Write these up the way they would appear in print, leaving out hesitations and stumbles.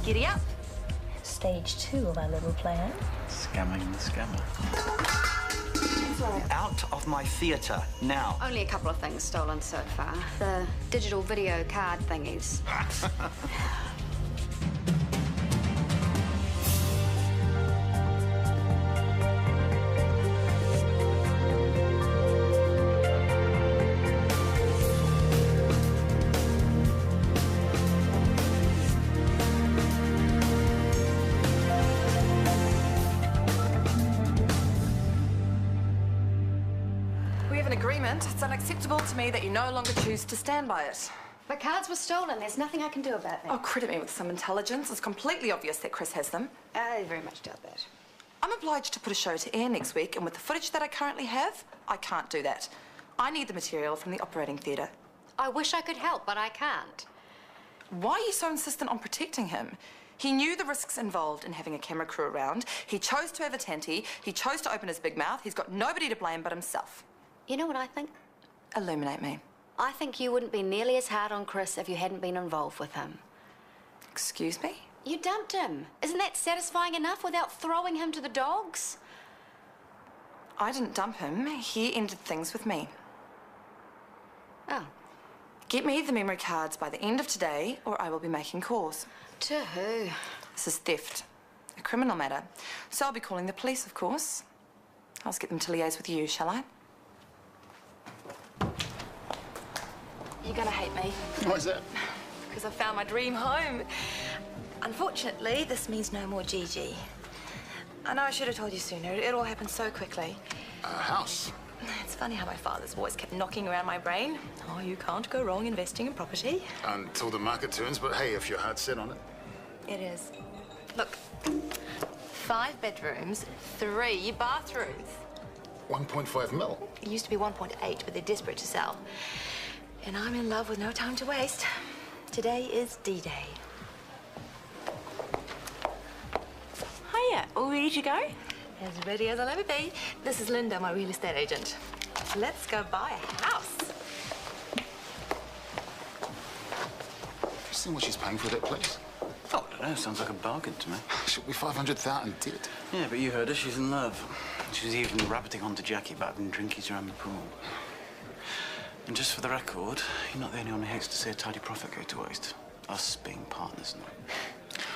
Giddy up. Stage 2 of our little plan. Scamming the scammer. Out of my theatre, now. Only a couple of things stolen so far. The digital video card thingies. It's unacceptable to me that you no longer choose to stand by it. The cards were stolen. There's nothing I can do about that. Oh, credit me with some intelligence. It's completely obvious that Chris has them. I very much doubt that. I'm obliged to put a show to air next week, and with the footage that I currently have, I can't do that. I need the material from the operating theatre. I wish I could help, but I can't. Why are you so insistent on protecting him? He knew the risks involved in having a camera crew around. He chose to have a tanty. He chose to open his big mouth. He's got nobody to blame but himself. You know what I think? Illuminate me. I think you wouldn't be nearly as hard on Chris if you hadn't been involved with him. Excuse me? You dumped him. Isn't that satisfying enough without throwing him to the dogs? I didn't dump him. He ended things with me. Oh. Get me the memory cards by the end of today, or I will be making calls. To who? This is theft. A criminal matter. So I'll be calling the police, of course. I'll just get them to liaise with you, shall I? You're gonna hate me. Why is that? Because I found my dream home. Unfortunately, this means no more Gigi. I know I should have told you sooner. It all happened so quickly. A house? It's funny how my father's voice kept knocking around my brain. Oh, you can't go wrong investing in property. Until the market turns, but hey, if your heart's set on it. It is. Look, 5 bedrooms, 3 bathrooms. 1.5 mil? It used to be 1.8, but they're desperate to sell. And I'm in love with no time to waste. Today is D-Day. Hiya, all ready to go? As ready as I'll ever be. This is Linda, my real estate agent. Let's go buy a house. You seen what she's paying for that place? Oh, I don't know. Sounds like a bargain to me. She'll be 500,000 dead. Yeah, but you heard her. She's in love. She was even rabbiting onto Jackie about having drinkies around the pool. And just for the record, you're not the only one who hates to see a tidy profit go to waste. Us being partners, no.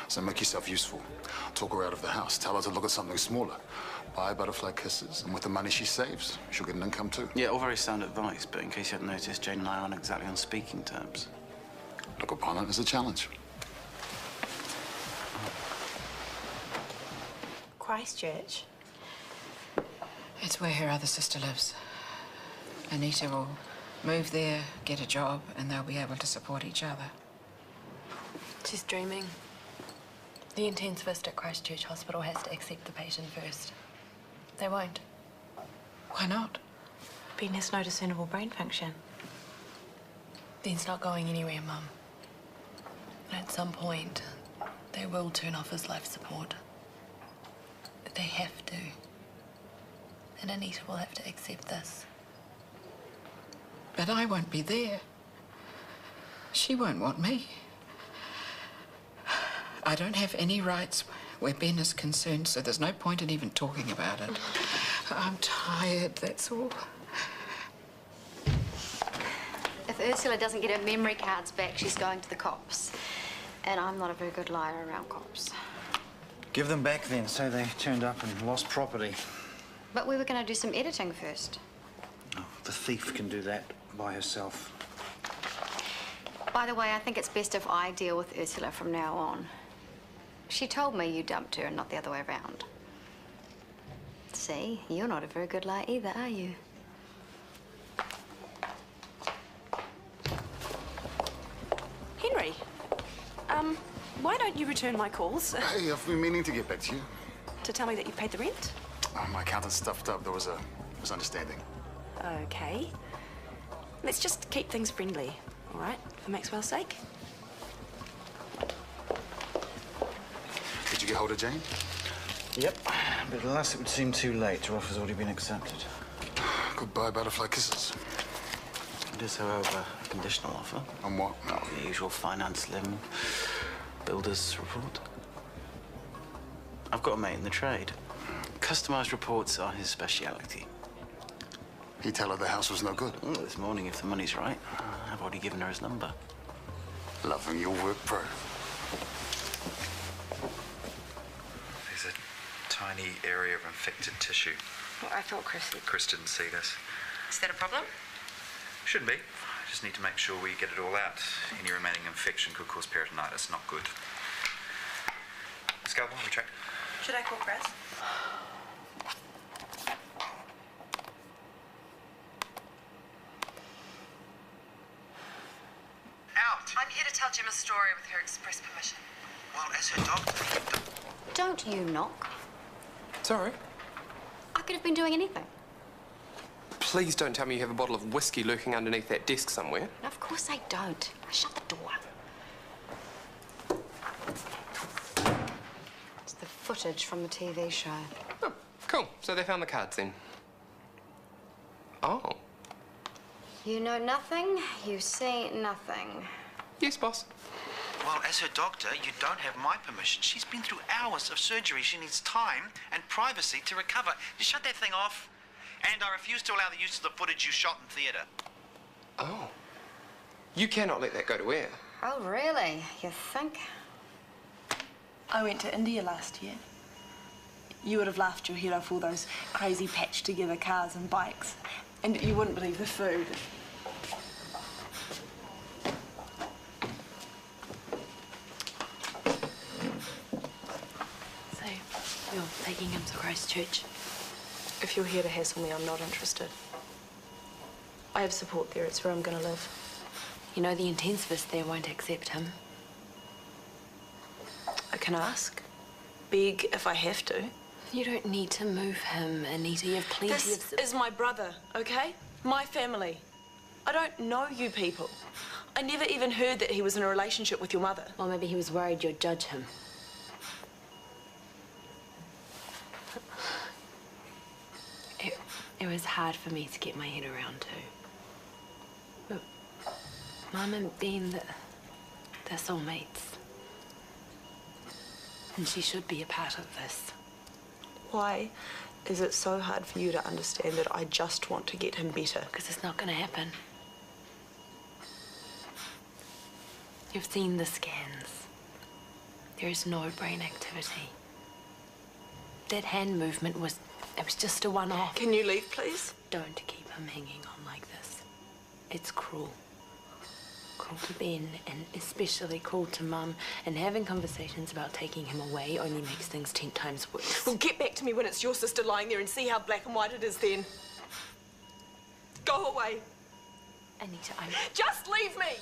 So make yourself useful. Talk her out of the house. Tell her to look at something smaller. Buy butterfly kisses, and with the money she saves, she'll get an income too. Yeah, all very sound advice, but in case you haven't noticed, Jane and I aren't exactly on speaking terms. Look upon it as a challenge. Christchurch? It's where her other sister lives. Anita will move there, get a job, and they'll be able to support each other. She's dreaming. The intensivist at Christchurch Hospital has to accept the patient first. They won't. Why not? Ben has no discernible brain function. Ben's not going anywhere, Mum. At some point, they will turn off his life support. But they have to. And Anita will have to accept this. But I won't be there. She won't want me. I don't have any rights where Ben is concerned, so there's no point in even talking about it. I'm tired, that's all. If Ursula doesn't get her memory cards back, she's going to the cops. And I'm not a very good liar around cops. Give them back then, so they turned up and lost property. But we were going to do some editing first. Oh, the thief can do that by herself. By the way, I think it's best if I deal with Ursula from now on. She told me you dumped her and not the other way around. See, you're not a very good liar either, are you? Henry, why don't you return my calls? Hey, I've been meaning to get back to you. To tell me that you paid the rent? Oh, my accountant stuffed up. There was a misunderstanding. Okay. Let's just keep things friendly, all right? For Maxwell's sake. Did you get hold of Jane? Yep, but alas, it would seem too late. Her offer's already been accepted. Goodbye, butterfly kisses. It is, however, a conditional offer. On what? Oh, the usual finance limb. builder's report. I've got a mate in the trade. Customised reports are his speciality. He tell her the house was no good. Well, this morning, if the money's right, I've already given her his number. Loving your work, bro. There's a tiny area of infected tissue. Well, I thought Chris... Chris didn't see this. Is that a problem? Shouldn't be. Just need to make sure we get it all out. Any remaining infection could cause peritonitis. Not good. Scalpel, retract. Should I call Chris? Out! I'm here to tell Jim a story with her express permission. Well, as her doctor... Don't you knock. Sorry? I could have been doing anything. Please don't tell me you have a bottle of whiskey lurking underneath that desk somewhere. No, of course I don't. Shut the door. It's the footage from the TV show. Oh, cool. So they found the cards then. Oh. You know nothing, you say nothing. Yes, boss. Well, as her doctor, you don't have my permission. She's been through hours of surgery. She needs time and privacy to recover. You shut that thing off. And I refuse to allow the use of the footage you shot in theatre. Oh. You cannot let that go to air. Oh, really? You think? I went to India last year. You would have laughed your head off all those crazy patched-together cars and bikes. And you wouldn't believe the food. So, you're taking him to Christchurch? If you're here to hassle me, I'm not interested. I have support there. It's where I'm going to live. You know the intensivist there won't accept him. I can ask. Beg if I have to. You don't need to move him, Anita. You have plenty of... This is my brother, okay? My family. I don't know you people. I never even heard that he was in a relationship with your mother. Well, maybe he was worried you'd judge him. It was hard for me to get my head around too. But Mum and Ben, they're soulmates. And she should be a part of this. Why is it so hard for you to understand that I just want to get him better? Because it's not going to happen. You've seen the scans. There is no brain activity. That hand movement was... It was just a one-off. Can you leave, please? Don't keep him hanging on like this. It's cruel. Cruel to Ben, and especially cruel to Mum. And having conversations about taking him away only makes things 10 times worse. Well, get back to me when it's your sister lying there and see how black and white it is then. Go away. Anita, Just leave me!